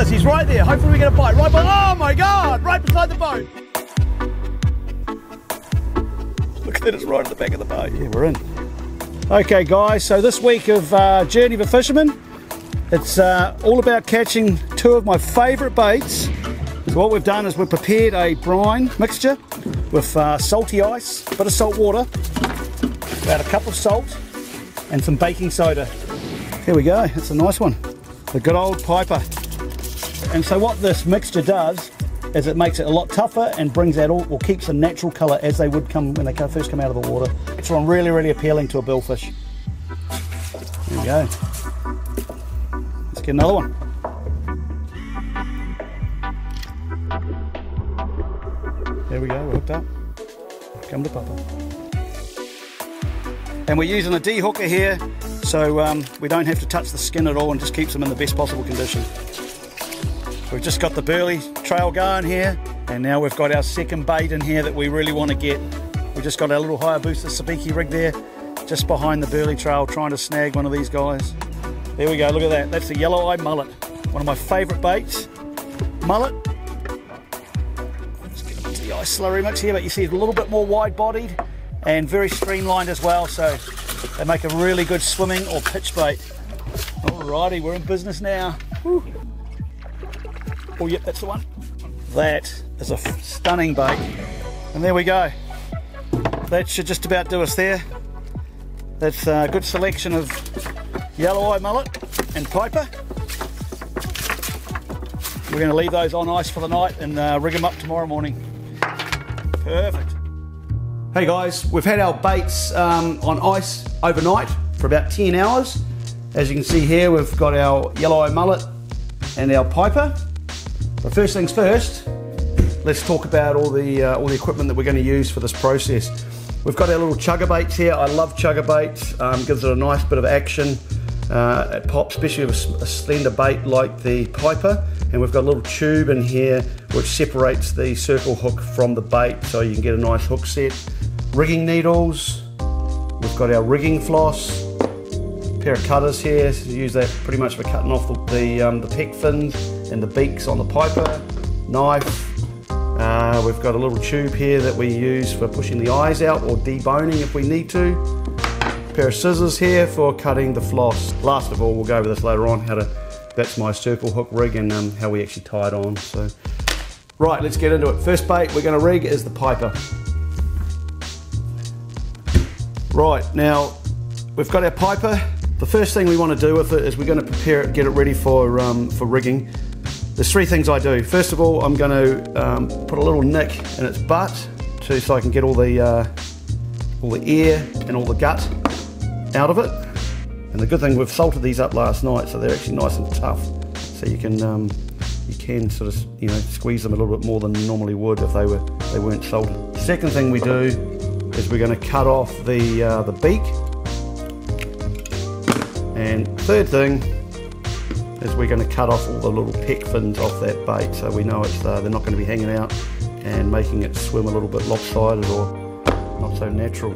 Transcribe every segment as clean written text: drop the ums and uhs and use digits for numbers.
this, he's right there. Hopefully we get a bite. Right by, oh my God, right beside the boat. Look at that, it's right at the back of the boat. Yeah, we're in. Okay guys, so this week of Journey of a Fisherman, it's all about catching two of my favourite baits. So what we've done is we've prepared a brine mixture with salty ice, a bit of salt water, about a cup of salt and some baking soda. Here we go, it's a nice one. The good old piper. And so what this mixture does is it makes it a lot tougher and brings out all, or keeps a natural colour as they would come when they first come out of the water. It's one really, really appealing to a billfish. There we go. Let's get another one. There we go, we're hooked up. Come to Papa. And we're using a D-hooker here, so we don't have to touch the skin at all and just keeps them in the best possible condition. We've just got the burley trail going here, and now we've got our second bait in here that we really want to get. We've just got our little HAYABUSA SABIKI rig there, just behind the burley trail, trying to snag one of these guys. There we go, look at that. That's the yellow-eye mullet. One of my favourite baits. Mullet. Let's get into the ice slurry mix here, but you see it's a little bit more wide-bodied and very streamlined as well, so they make a really good swimming or pitch bait. Alrighty, we're in business now. Woo. Oh yep, that's the one. That is a stunning bait. And there we go. That should just about do us there. That's a good selection of yellow-eye mullet and piper. We're going to leave those on ice for the night and rig them up tomorrow morning. Perfect. Hey guys, we've had our baits on ice overnight for about 10 hours. As you can see here, we've got our yellow-eye mullet and our piper. But first things first, let's talk about all the equipment that we're going to use for this process. We've got our little chugger baits here. I love chugger baits. Gives it a nice bit of action. It pops, especially with a slender bait like the piper. And we've got a little tube in here which separates the circle hook from the bait, so you can get a nice hook set. Rigging needles. We've got our rigging floss. Pair of cutters here. So use that pretty much for cutting off the pec fins and the beaks on the piper. Knife. We've got a little tube here that we use for pushing the eyes out or deboning if we need to. Pair of scissors here for cutting the floss. Last of all, we'll go over this later on, that's my circle hook rig and how we actually tie it on. So, right, let's get into it. First bait we're going to rig is the piper. Right, now we've got our piper. The first thing we want to do with it is we're going to prepare it, get it ready for rigging. There's three things I do. First of all, I'm going to put a little nick in its butt so I can get all the air and all the gut out of it. And the good thing, we've salted these up last night, so they're actually nice and tough. So you can sort of squeeze them a little bit more than you normally would if they weren't salted. Second thing we do is we're going to cut off the beak. And third thing is we're going to cut off all the little pec fins off that bait, so we know they're not going to be hanging out and making it swim a little bit lopsided or not so natural.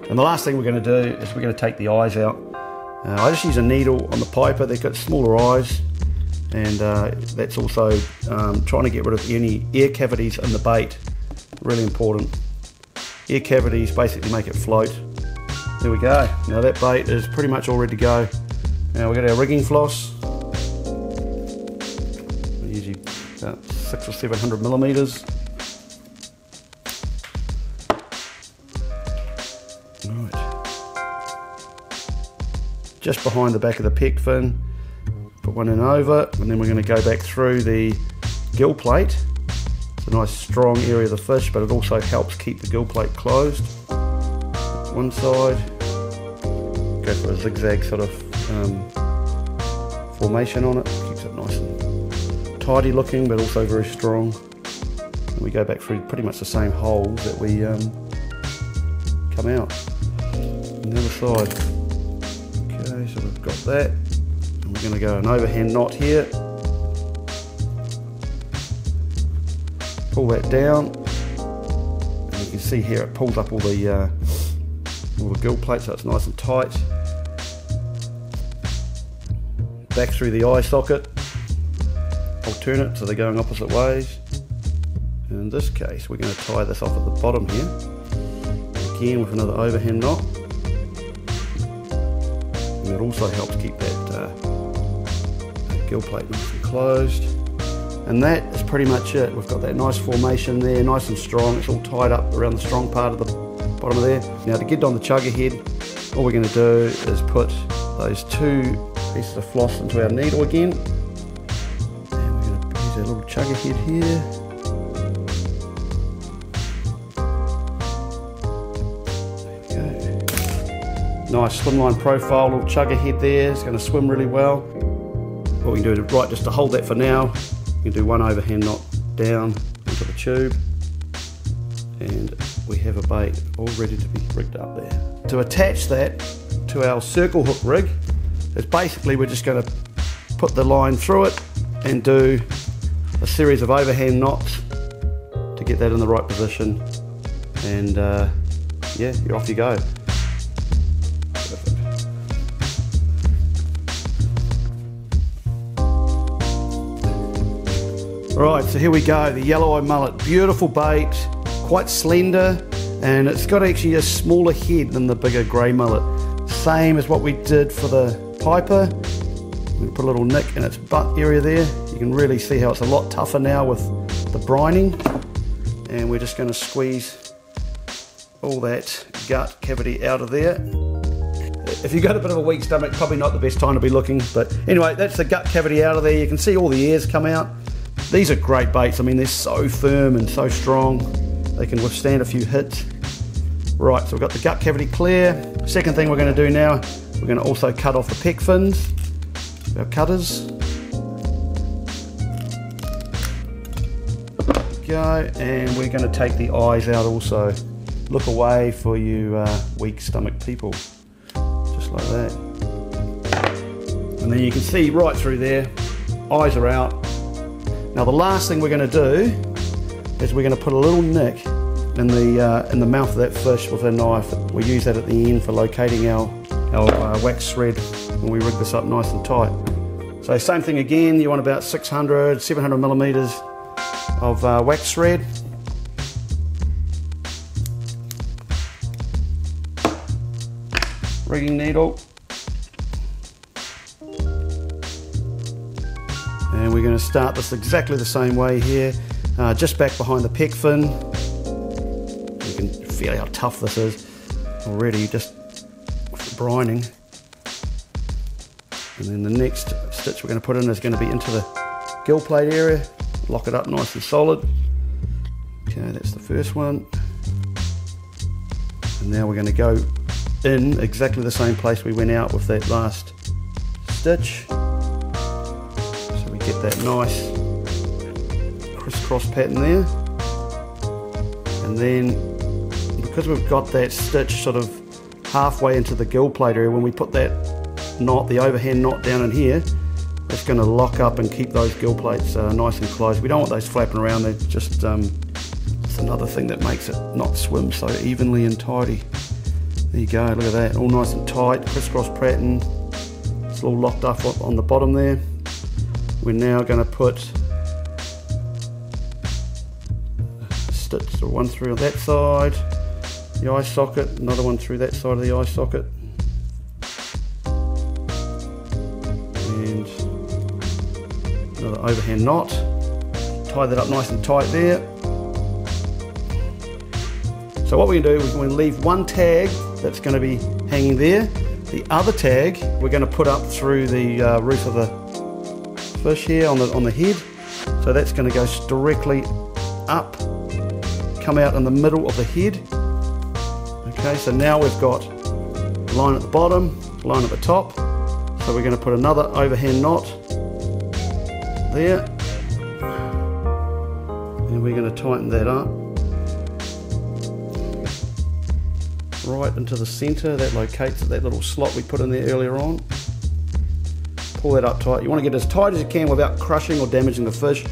And the last thing we're going to do is we're going to take the eyes out. I just use a needle on the piper. They've got smaller eyes, and that's also trying to get rid of any air cavities in the bait. Really important. Air cavities basically make it float. There we go. Now that bait is pretty much all ready to go. Now we've got our rigging floss. Usually about 600 or 700 millimeters. Right. Just behind the back of the pec fin. Put one in over, and then we're going to go back through the gill plate. It's a nice strong area of the fish, but it also helps keep the gill plate closed. One side, go for a zigzag sort of formation on it, keeps it nice and tidy looking but also very strong. And we go back through pretty much the same holes that we come out on the other side. Okay, so we've got that, and we're going to go an overhand knot here, pull that down, and you can see here it pulls up all the gill plate, so it's nice and tight. Back through the eye socket, alternate, so they're going opposite ways. In this case, we're going to tie this off at the bottom here, again with another overhand knot. And it also helps keep that gill plate nice and closed. And that is pretty much it. We've got that nice formation there, nice and strong. It's all tied up around the strong part of the bottom of there. Now to get on the chugger head, all we're going to do is put those 2 pieces of floss into our needle again. And we're going to use our little chugger head here. Nice slimline profile, little chugger head there. It's going to swim really well. What we can do, right, just to hold that for now, we can do one overhand knot down into the tube, and we have a bait all ready to be rigged up there. To attach that to our circle hook rig, is basically we're just going to put the line through it and do a series of overhand knots to get that in the right position, and yeah, you're off you go. Right, so here we go, the yellow-eye mullet. Beautiful bait, quite slender, and it's got actually a smaller head than the bigger grey mullet. Same as what we did for the piper. We put a little nick in its butt area there. You can really see how it's a lot tougher now with the brining. And we're just going to squeeze all that gut cavity out of there. If you've got a bit of a weak stomach, probably not the best time to be looking, but anyway, that's the gut cavity out of there. You can see all the ears come out. These are great baits. I mean, they're so firm and so strong. They can withstand a few hits. Right, so we've got the gut cavity clear. Second thing we're going to do now, we're going to also cut off the pec fins, our cutters. Go, and we're going to take the eyes out also. Look away for you weak stomach people, just like that. And then you can see right through there, eyes are out. Now the last thing we're going to do is we're going to put a little nick in the mouth of that fish with a knife. We use that at the end for locating our wax thread when we rig this up nice and tight. So same thing again, you want about 600, 700 millimeters of wax thread. Rigging needle. And we're going to start this exactly the same way here, just back behind the pec fin. You can feel how tough this is already, just brining. And then the next stitch we're going to put in is going to be into the gill plate area, lock it up nice and solid. Okay, that's the first one. And now we're going to go in exactly the same place we went out with that last stitch. Get that nice crisscross pattern there, and then because we've got that stitch sort of halfway into the gill plate area, when we put that knot, the overhand knot down in here, it's going to lock up and keep those gill plates nice and close. We don't want those flapping around. They're just it's another thing that makes it not swim so evenly and tidy. There you go, look at that, all nice and tight, crisscross pattern. It's all locked up on the bottom there. We're now going to put a stitch, one through that side, the eye socket, another one through that side of the eye socket, and another overhand knot. Tie that up nice and tight there. So what we're going to do is we're going to leave one tag that's going to be hanging there. The other tag we're going to put up through the roof of the fish here on the head, so that's going to go directly up, come out in the middle of the head. Okay, so now we've got a line at the bottom, a line at the top, so we're going to put another overhand knot there, and we're going to tighten that up right into the center. That locates that little slot we put in there earlier on. Pull that up tight. You want to get as tight as you can without crushing or damaging the fish.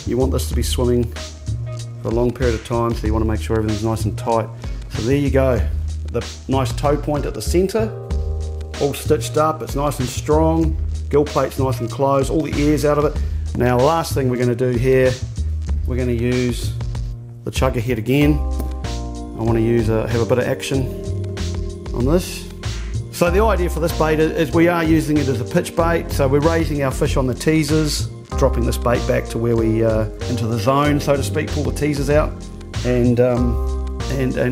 You want this to be swimming for a long period of time, so you want to make sure everything's nice and tight. So there you go. The nice toe point at the center, all stitched up. It's nice and strong. Gill plate's nice and closed. All the ears out of it. Now the last thing we're going to do here, we're going to use the chugger head again. I want to use have a bit of action on this. So the idea for this bait is we are using it as a pitch bait. So we're raising our fish on the teasers, dropping this bait back to where we into the zone, so to speak, pull the teasers out and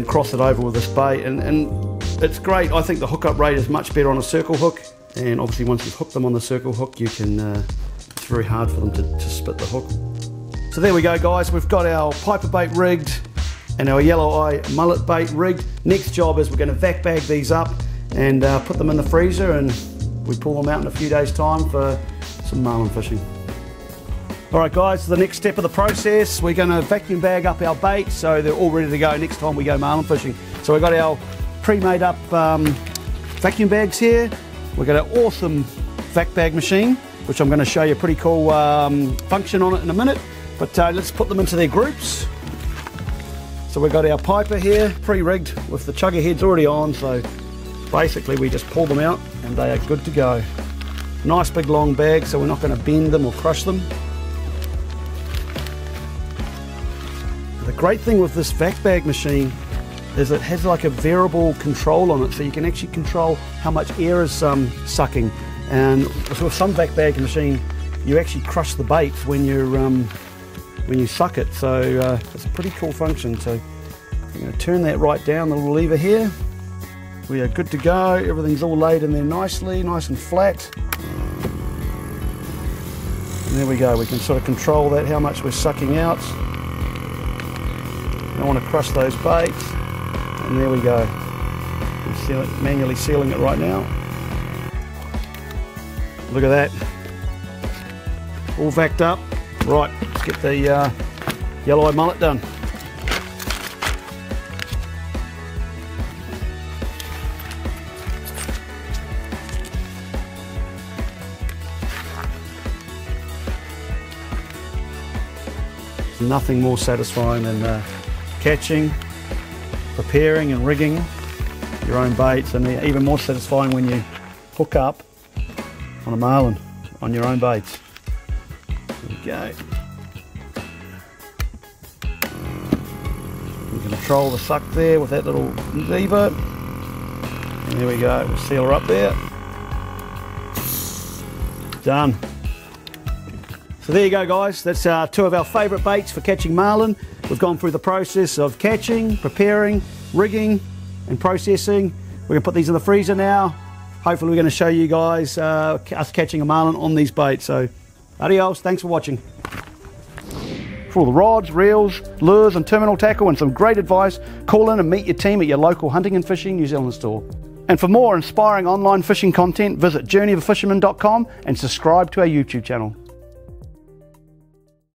cross it over with this bait. And it's great. I think the hookup rate is much better on a circle hook. And obviously once you've hooked them on the circle hook, you can, it's very hard for them to spit the hook. So there we go, guys. We've got our piper bait rigged and our yellow-eye mullet bait rigged. Next job is we're going to vac bag these up and put them in the freezer, and we pull them out in a few days' time for some marlin fishing. All right, guys, the next step of the process, we're going to vacuum bag up our bait so they're all ready to go next time we go marlin fishing. So we've got our pre-made up vacuum bags here. We've got an awesome vac bag machine, which I'm going to show you a pretty cool function on it in a minute. But let's put them into their groups. So we've got our piper here, pre-rigged with the chugger heads already on. So basically we just pull them out and they are good to go. Nice big long bag, so we're not going to bend them or crush them. The great thing with this vac bag machine is it has like a variable control on it, so you can actually control how much air is sucking. And with some vac bag machine, you actually crush the bait when you suck it. So it's a pretty cool function. So I'm going to turn that right down, the little lever here. We are good to go. Everything's all laid in there nicely, nice and flat. And there we go. We can sort of control that, how much we're sucking out. I want to crush those baits. And there we go. I'm manually sealing it right now. Look at that. All vacked up. Right, let's get the yellow-eye mullet done. There's nothing more satisfying than catching, preparing and rigging your own baits, and they're even more satisfying when you hook up on a marlin on your own baits. There we go. You can control the suck there with that little lever. And there we go, we'll seal her up there. Done. So there you go, guys. That's two of our favourite baits for catching marlin. We've gone through the process of catching, preparing, rigging and processing. We're going to put these in the freezer now. Hopefully we're going to show you guys us catching a marlin on these baits. So adios, thanks for watching. For all the rods, reels, lures and terminal tackle and some great advice, call in and meet your team at your local Hunting and Fishing New Zealand store. And for more inspiring online fishing content, visit journeyofaFisherman.com and subscribe to our YouTube channel.